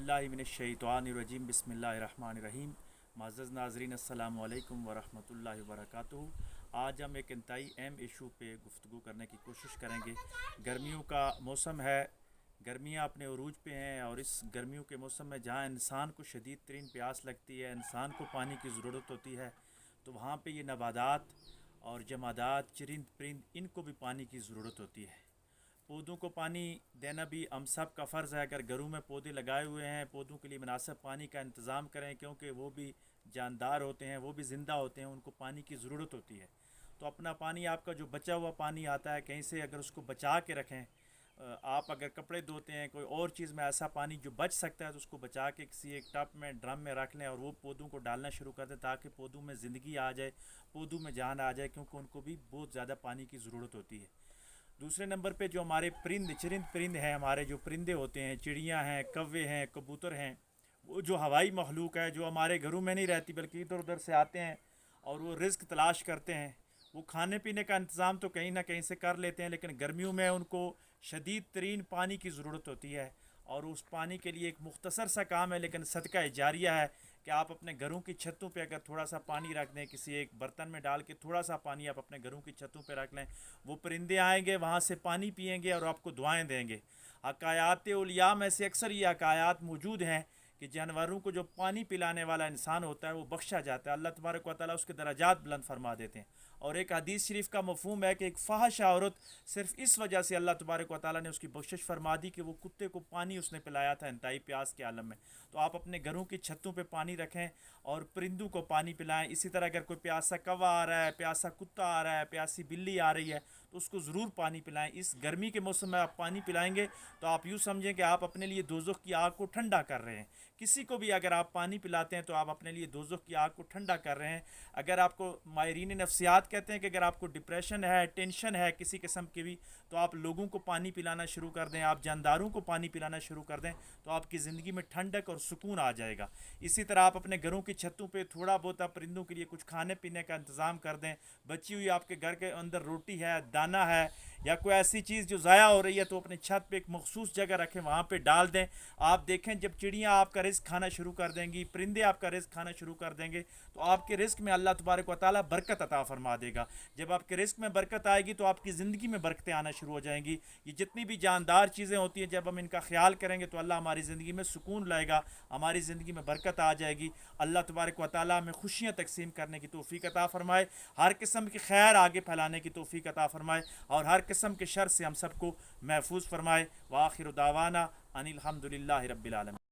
बिल्लाहि मिनश्शैतानिर्रजीम बिस्मिल्लाहिर्रहमानिर्रहीम। मुअज़्ज़ज़ नाज़रीन, अस्सलामु अलैकुम वरहमतुल्लाहि वबरकातुहू। आज हम एक इंतहाई अहम इशू पे गुफ्तगू करने की कोशिश करेंगे। गर्मियों का मौसम है, गर्मियाँ अपने उरूज पे हैं और इस गर्मियों के मौसम में जहाँ इंसान को शदीद तरीन प्यास लगती है, इंसान को पानी की ज़रूरत होती है, तो वहाँ पे ये नबादात और जमादात, चरिंद परिंद, इनको भी पानी की ज़रूरत होती है। पौधों को पानी देना भी हम सब का फ़र्ज़ है। अगर घरों में पौधे लगाए हुए हैं, पौधों के लिए मुनासिब पानी का इंतज़ाम करें, क्योंकि वो भी जानदार होते हैं, वो भी ज़िंदा होते हैं, उनको पानी की ज़रूरत होती है। तो अपना पानी, आपका जो बचा हुआ पानी आता है कहीं से, अगर उसको बचा के रखें। आप अगर कपड़े धोते हैं, कोई और चीज़ में ऐसा पानी जो बच सकता है, तो उसको बचा के किसी एक टब में, ड्रम में रख लें और वो पौधों को डालना शुरू कर दें, ताकि पौधों में ज़िंदगी आ जाए, पौधों में जान आ जाए, क्योंकि उनको भी बहुत ज़्यादा पानी की ज़रूरत होती है। दूसरे नंबर पे जो हमारे चरिंद परिंद हैं, हमारे जो परिंदे होते हैं, चिड़ियाँ हैं, कौवे हैं, कबूतर हैं, वो जो हवाई मखलूक है, जो हमारे घरों में नहीं रहती बल्कि इधर उधर से आते हैं और वो रिस्क तलाश करते हैं। वो खाने पीने का इंतज़ाम तो कहीं ना कहीं से कर लेते हैं, लेकिन गर्मियों में उनको शदीद तरीन पानी की ज़रूरत होती है। और उस पानी के लिए एक मुख्तसर सा काम है, लेकिन सदका जारिया है कि आप अपने घरों की छतों पे अगर थोड़ा सा पानी रख दें, किसी एक बर्तन में डाल के थोड़ा सा पानी आप अपने घरों की छतों पे रख लें, वो परिंदे आएंगे, वहाँ से पानी पिएंगे और आपको दुआएं देंगे। हकायात उलिया में से अक्सर ये हकायात मौजूद हैं कि जानवरों को जो पानी पिलाने वाला इंसान होता है वो बख्शा जाता है, अल्लाह तबारक व तआला उसके दराजात बुलंद फरमा देते हैं। और एक हदीस शरीफ का मफहूम है कि एक फ़ाहिश औरत, सिर्फ इस वजह से अल्लाह तबारक व तआला ने उसकी बख्शिश फरमा दी कि वो कुत्ते को पानी उसने पिलाया था इंतहाई प्यास के आलम में। तो आप अपने घरों की छतों पे पानी रखें और परिंदों को पानी पिलाएं। इसी तरह अगर कोई प्यासा कौवा आ रहा है, प्यासा कुत्ता आ रहा है, प्यासी बिल्ली आ रही है, तो उसको ज़रूर पानी पिलाएं। इस गर्मी के मौसम में आप पानी पिलाएंगे तो आप यूँ समझें कि आप अपने लिए दोज़ख की आग को ठंडा कर रहे हैं। किसी को भी अगर आप पानी पिलाते हैं तो आप अपने लिए दोज़ख की आग को ठंडा कर रहे हैं। अगर आपको, माहिरीन नफ्सियात कहते हैं कि अगर आपको डिप्रेशन है, टेंशन है किसी किस्म की भी, तो आप लोगों को पानी पिलाना शुरू कर दें, आप जानदारों को पानी पिलाना शुरू कर दें, तो आपकी ज़िंदगी में ठंडक और सुकून आ जाएगा। इसी तरह आप अपने घरों की छतों पे थोड़ा बहुत आप परिंदों के लिए कुछ खाने पीने का इंतज़ाम कर दें। बची हुई आपके घर के अंदर रोटी है, दाना है, या कोई ऐसी चीज़ जो ज़ाया हो रही है, तो अपने छत पे एक मखसूस जगह रखें, वहाँ पे डाल दें। आप देखें जब चिड़ियाँ आपका रिस्क खाना शुरू कर देंगी, परिंदे आपका रिस्क खाना शुरू कर देंगे, तो आपके रिस्क में अल्लाह तबारक व तआला बरकत अता फरमा देगा। जब आपके रिस्क में बरकत आएगी तो आपकी ज़िंदगी में बरकतें आना शुरू हो जाएंगी। ये जितनी भी जानदार चीज़ें होती हैं, जब हम इनका ख्याल करेंगे तो अल्लाह हमारी ज़िंदगी में सुकून लाएगा, हमारी ज़िंदगी में बरकत आ जाएगी। अल्लाह तबारक व तआला हमें खुशियाँ तकसीम करने की तौफीक अता फ़रमाए, हर किस्म की खैर आगे फैलाने की तौफीक अता फ़रमाए और हर किस्म के शर से हम सबको महफूज फरमाए। व आखिर दावाना अनिल हम्दुलिल्लाहि रब्बिल आलमीन।